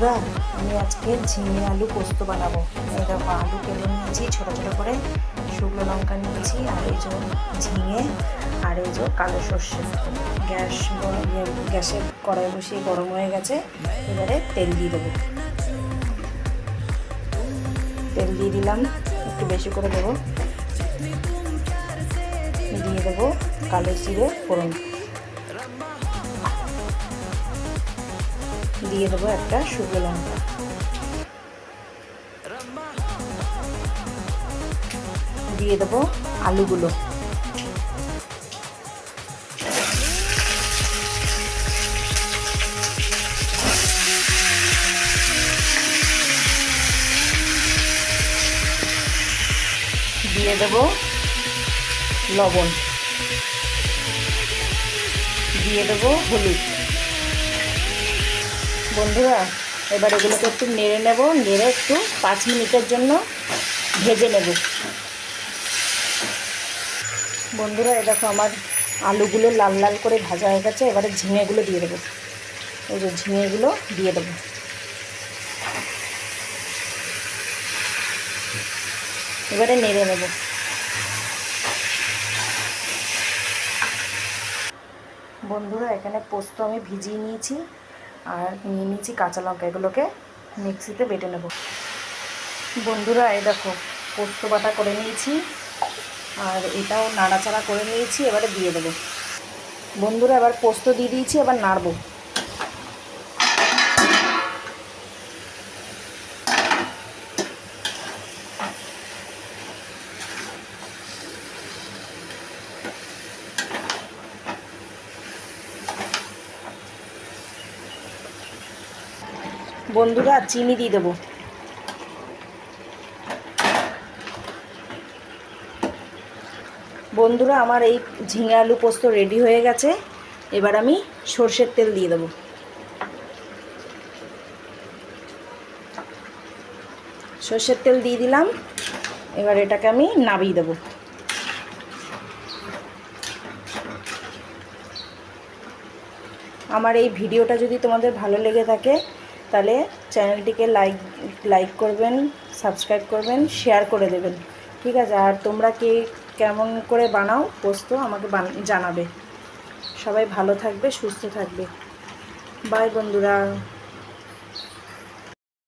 বন্ধুরা, আমি আজকে ঝিঙে আলু পোস্ত বানাবো। এই দেখো, আলু কেটে নিয়েছি ছোটো ছোটো করে, শুকনো লঙ্কা নিয়েছি, আর এই যে ঝিঙে, আর এই যে কালো সর্ষে। গ্যাসে কড়াই বসিয়ে গরম হয়ে গেছে। এবারে তেল দিয়ে দেবো। তেল দিয়ে দিলাম, একটু বেশি করে দেবো। দিয়ে দেবো কালো জিরে ফোড়ন, দিয়ে দেবো একটা শুকনো লঙ্কা, দিয়ে দেবো আলুগুলো, দিয়ে দেবো লবণ, দিয়ে দেবো হলুদ। বন্ধুরা, এবার এগুলোকে একটু নেড়ে নেব, নেড়ে একটু 5 মিনিটের জন্য ভেজে নেব। বন্ধুরা, এই দেখো আমার আলুগুলো লাল লাল করে ভাজা হয়ে গেছে। এবারে ঝিঙেগুলো দিয়ে দেবো। এই যে ঝিঙেগুলো দিয়ে দেবো। এবারে নেড়ে নেব। বন্ধুরা, এখানে পোস্ত আমি ভিজিয়ে নিয়েছি, আর নিয়ে নিয়েছি কাঁচা লঙ্কা। এগুলোকে মিক্সিতে বেটে নেব। বন্ধুরা, এই দেখো পোস্ত বাটা করে নিয়েছি, আর এটাও নাড়াচাড়া করে নিয়েছি। এবারে দিয়ে দেবো। বন্ধুরা, এবার পোস্ত দিয়ে দিয়েছি, এবার নাড়বো। বন্ধুরা, চিনি দিয়ে দেবো। বন্ধুরা, আমার এই ঝিঙে আলু পোস্ত রেডি হয়ে গেছে। এবার আমি সর্ষের তেল দিয়ে দেবো। সর্ষের তেল দিয়ে দিলাম। এবার এটাকে আমি নামিয়ে দেবো। আমার এই ভিডিওটা যদি তোমাদের ভালো লেগে থাকে, তাহলে চ্যানেলটিকে লাইক করবেন, সাবস্ক্রাইব করবেন, শেয়ার করে দেবেন। ঠিক আছে? আর তোমরা কেমন করে বানাও পোস্ত আমাকে জানাবে। সবাই ভালো থাকবে, সুস্থ থাকবে। বাই বন্ধুরা।